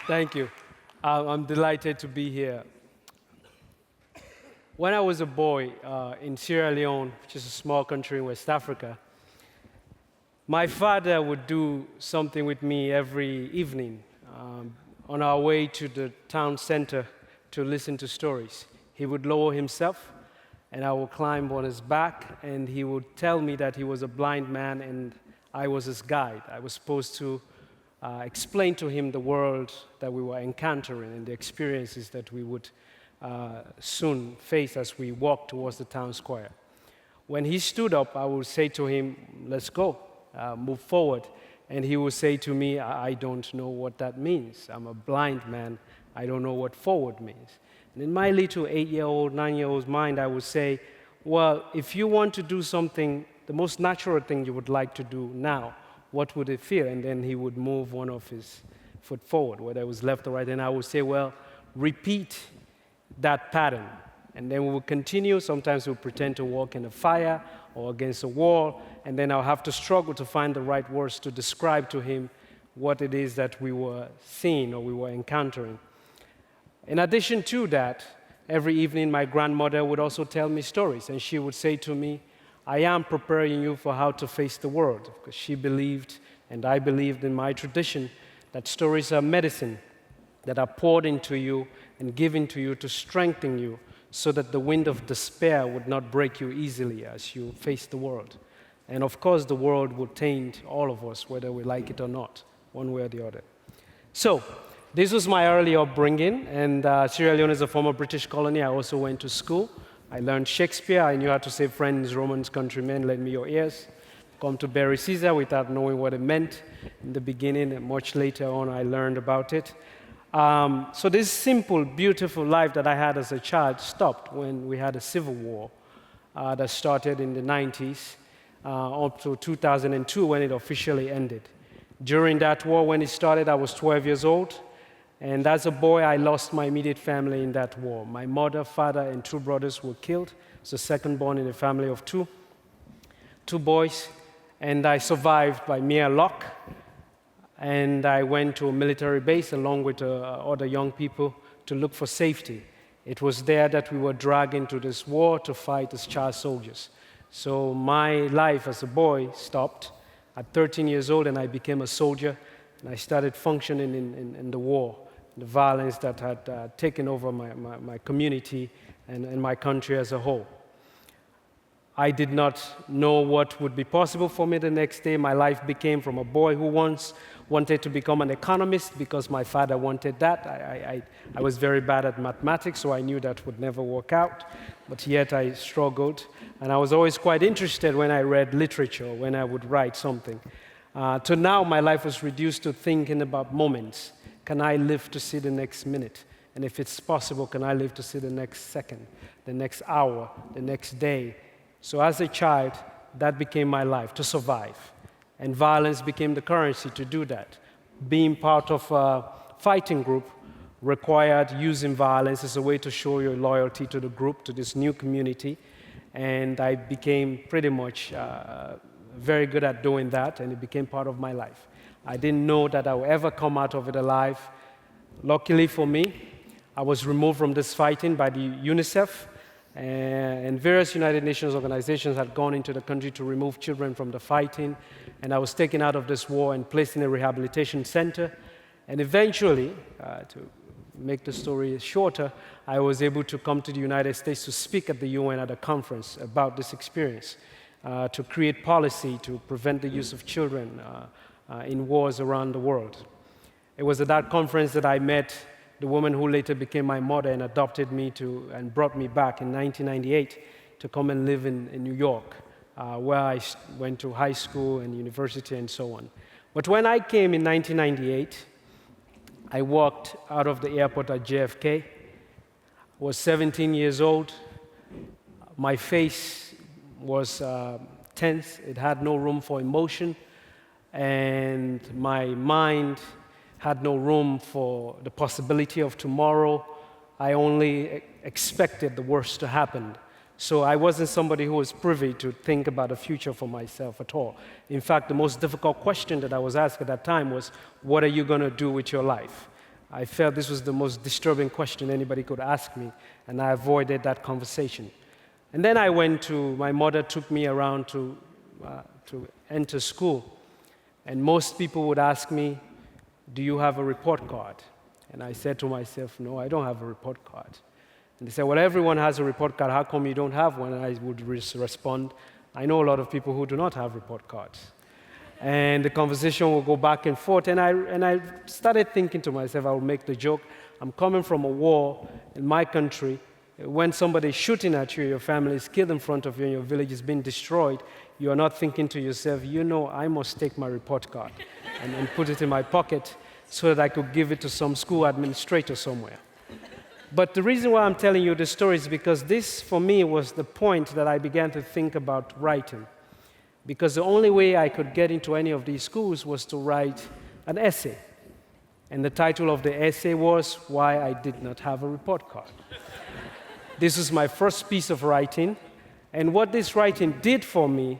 Thank you. I'm delighted to be here. When I was a boy in Sierra Leone, which is a small country in West Africa, my father would do something with me every evening on our way to the town center to listen to stories. He would lower himself, and I would climb on his back, and he would tell me that he was a blind man and I was his guide. I was supposed to explain to him the world that we were encountering and the experiences that we would soon face as we walked towards the town square. When he stood up, I would say to him, let's go, move forward. And he would say to me, I don't know what that means. I'm a blind man. I don't know what forward means. And in my little 8-year-old, 9-year-old's mind, I would say, well, if you want to do something, the most natural thing you would like to do now, what would it feel? And then he would move one of his foot forward, whether it was left or right. And I would say, well, repeat that pattern. And then we will continue. Sometimes we'll pretend to walk in a fire or against a wall, and then I'll have to struggle to find the right words to describe to him what it is that we were seeing or we were encountering. In addition to that, every evening my grandmother would also tell me stories, and she would say to me, I am preparing you for how to face the world, because she believed, and I believed in my tradition, that stories are medicine that are poured into you and given to you to strengthen you so that the wind of despair would not break you easily as you face the world. And of course, the world will taint all of us, whether we like it or not, one way or the other. So, this was my early upbringing, and Sierra Leone is a former British colony. I also went to school. I learned Shakespeare. I knew how to say, friends, Romans, countrymen, lend me your ears. Come to bury Caesar without knowing what it meant in the beginning, and much later on I learned about it. So this simple, beautiful life that I had as a child stopped when we had a civil war that started in the 90s up to 2002 when it officially ended. During that war, when it started, I was 12 years old. And as a boy, I lost my immediate family in that war. My mother, father, and 2 brothers were killed. I was the second born in a family of two boys. And I survived by mere luck. And I went to a military base along with other young people to look for safety. It was there that we were dragged into this war to fight as child soldiers. So my life as a boy stopped at 13 years old, and I became a soldier, and I started functioning in the war, the violence that had taken over my community and my country as a whole. I did not know what would be possible for me the next day. My life became from a boy who once wanted to become an economist because my father wanted that. I was very bad at mathematics, so I knew that would never work out, but yet I struggled. And I was always quite interested when I read literature, when I would write something. To now, my life was reduced to thinking about moments. Can I live to see the next minute? And if it's possible, can I live to see the next second, the next hour, the next day? So as a child, that became my life, to survive. And violence became the currency to do that. Being part of a fighting group required using violence as a way to show your loyalty to the group, to this new community. And I became pretty much very good at doing that, and it became part of my life. I didn't know that I would ever come out of it alive. Luckily for me, I was removed from this fighting by the UNICEF, and various United Nations organizations had gone into the country to remove children from the fighting, and I was taken out of this war and placed in a rehabilitation center. And eventually, to make the story shorter, I was able to come to the United States to speak at the UN at a conference about this experience, to create policy to prevent the use of children in wars around the world. It was at that conference that I met the woman who later became my mother and adopted me and brought me back in 1998 to come and live in New York, where I went to high school and university and so on. But when I came in 1998, I walked out of the airport at JFK, was 17 years old. My face was tense. It had no room for emotion, and my mind had no room for the possibility of tomorrow. I only expected the worst to happen. So I wasn't somebody who was privy to think about a future for myself at all. In fact, the most difficult question that I was asked at that time was, what are you going to do with your life? I felt this was the most disturbing question anybody could ask me, and I avoided that conversation. And then my mother took me around to enter school. And most people would ask me, do you have a report card? And I said to myself, no, I don't have a report card. And they said, well, everyone has a report card. How come you don't have one? And I would respond, I know a lot of people who do not have report cards. And the conversation will go back and forth. And I started thinking to myself, I will make the joke, I'm coming from a war in my country. When somebody is shooting at you, your family is killed in front of you, and your village is being destroyed, you are not thinking to yourself, I must take my report card and put it in my pocket so that I could give it to some school administrator somewhere. But the reason why I'm telling you this story is because this, for me, was the point that I began to think about writing. Because the only way I could get into any of these schools was to write an essay. And the title of the essay was Why I Did Not Have a Report Card. This was my first piece of writing. And what this writing did for me,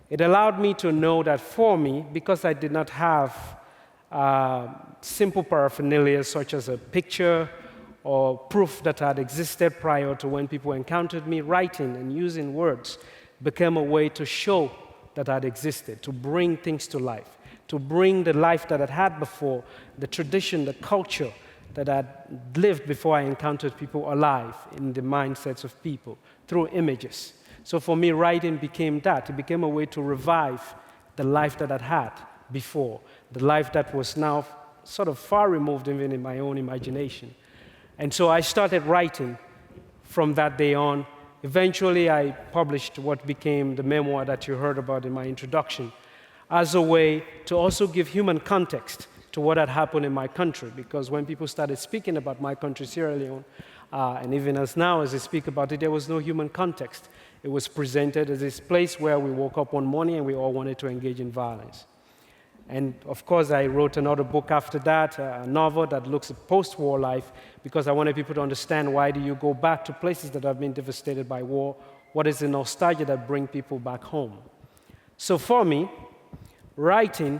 it allowed me to know that for me, because I did not have simple paraphernalia such as a picture or proof that had existed prior to when people encountered me, writing and using words became a way to show that had existed, to bring things to life, to bring the life that I'd had before, the tradition, the culture that I'd lived before I encountered people alive in the mindsets of people through images. So for me, writing became that. It became a way to revive the life that I'd had before, the life that was now sort of far removed even in my own imagination. And so I started writing from that day on. Eventually, I published what became the memoir that you heard about in my introduction as a way to also give human context to what had happened in my country. Because when people started speaking about my country, Sierra Leone, and even as now as they speak about it, there was no human context. It was presented as this place where we woke up one morning and we all wanted to engage in violence. And of course, I wrote another book after that, a novel that looks at post-war life, because I wanted people to understand why do you go back to places that have been devastated by war? What is the nostalgia that brings people back home? So for me, writing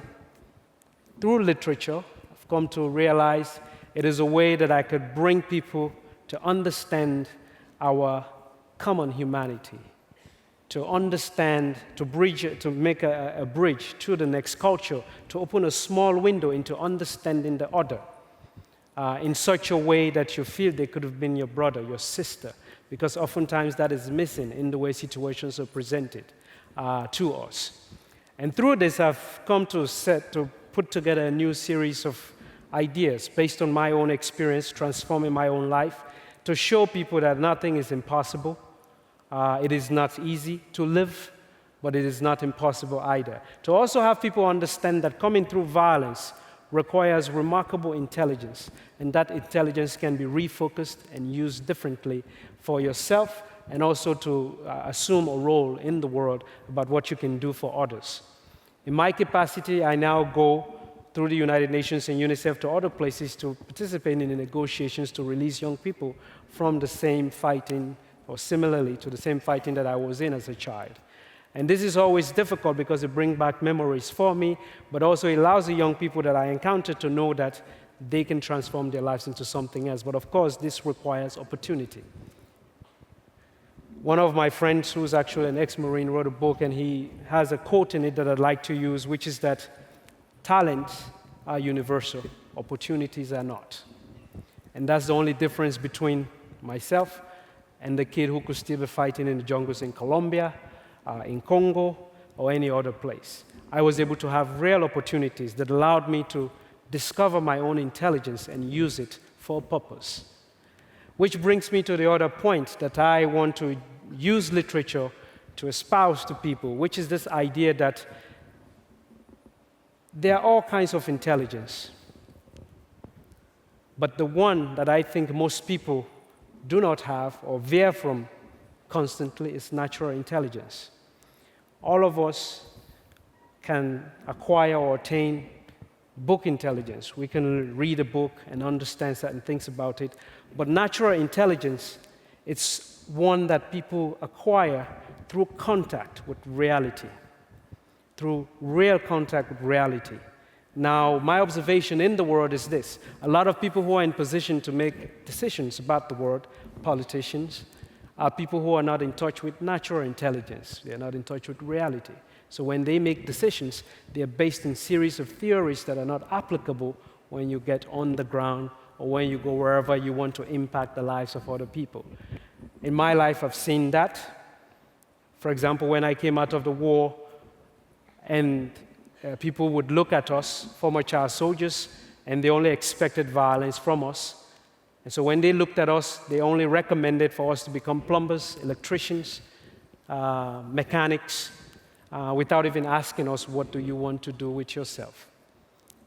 through literature, I've come to realize it is a way that I could bring people to understand our common humanity, to understand, to make a bridge to the next culture, to open a small window into understanding the other in such a way that you feel they could have been your brother, your sister, because oftentimes that is missing in the way situations are presented to us. And through this, I've come to put together a new series of ideas based on my own experience, transforming my own life, to show people that nothing is impossible. It is not easy to live, but it is not impossible either. To also have people understand that coming through violence requires remarkable intelligence, and that intelligence can be refocused and used differently for yourself, and also to assume a role in the world about what you can do for others. In my capacity, I now go through the United Nations and UNICEF to other places to participate in the negotiations to release young people from the same fighting, or similarly to the same fighting that I was in as a child. And this is always difficult because it brings back memories for me, but also it allows the young people that I encounter to know that they can transform their lives into something else. But of course, this requires opportunity. One of my friends, who's actually an ex-Marine, wrote a book, and he has a quote in it that I'd like to use, which is that talents are universal, opportunities are not. And that's the only difference between myself and the kid who could still be fighting in the jungles in Colombia, in Congo, or any other place. I was able to have real opportunities that allowed me to discover my own intelligence and use it for a purpose. Which brings me to the other point that I want to use literature to espouse to people, which is this idea that there are all kinds of intelligence. But the one that I think most people do not have or veer from constantly is natural intelligence. All of us can acquire or attain book intelligence. We can read a book and understand certain things about it. But natural intelligence, it's one that people acquire through contact with reality, through real contact with reality. Now, my observation in the world is this. A lot of people who are in position to make decisions about the world, politicians, are people who are not in touch with natural intelligence. They're not in touch with reality. So when they make decisions, they're based on a series of theories that are not applicable when you get on the ground or when you go wherever you want to impact the lives of other people. In my life, I've seen that. For example, when I came out of the war and people would look at us, former child soldiers, and they only expected violence from us. And so when they looked at us, they only recommended for us to become plumbers, electricians, mechanics, without even asking us, what do you want to do with yourself?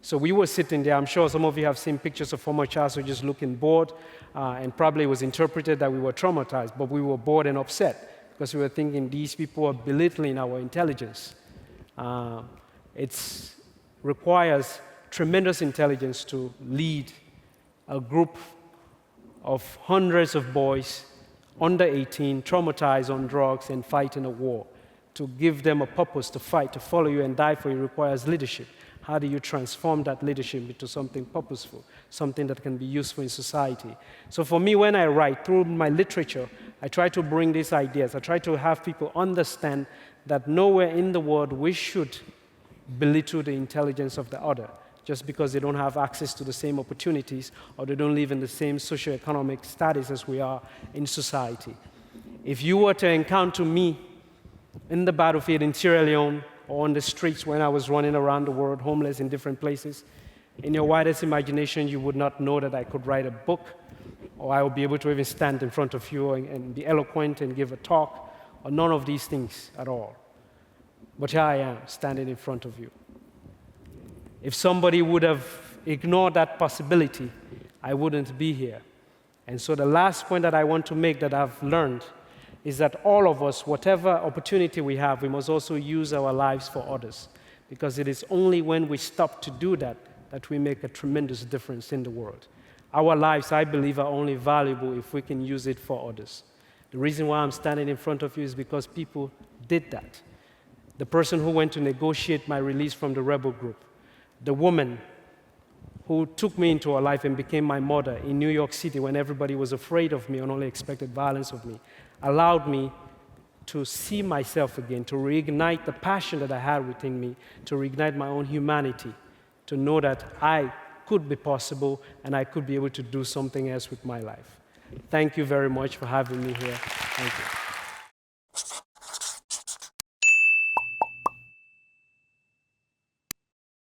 So we were sitting there. I'm sure some of you have seen pictures of former child soldiers looking bored, and probably it was interpreted that we were traumatized, but we were bored and upset because we were thinking these people are belittling our intelligence. It requires tremendous intelligence to lead a group of hundreds of boys under 18, traumatized on drugs and fighting a war. To give them a purpose to fight, to follow you and die for you requires leadership. How do you transform that leadership into something purposeful, something that can be useful in society? So for me, when I write, through my literature, I try to bring these ideas. I try to have people understand that nowhere in the world we should belittle the intelligence of the other just because they don't have access to the same opportunities or they don't live in the same socioeconomic status as we are in society. If you were to encounter me in the battlefield in Sierra Leone or on the streets when I was running around the world, homeless in different places, in your widest imagination, you would not know that I could write a book or I would be able to even stand in front of you and be eloquent and give a talk, or none of these things at all. But here I am, standing in front of you. If somebody would have ignored that possibility, I wouldn't be here. And so the last point that I want to make that I've learned is that all of us, whatever opportunity we have, we must also use our lives for others. Because it is only when we stop to do that that we make a tremendous difference in the world. Our lives, I believe, are only valuable if we can use it for others. The reason why I'm standing in front of you is because people did that. The person who went to negotiate my release from the rebel group, the woman who took me into her life and became my mother in New York City when everybody was afraid of me and only expected violence of me, allowed me to see myself again, to reignite the passion that I had within me, to reignite my own humanity, to know that I could be possible and I could be able to do something else with my life. Thank you very much for having me here. Thank you.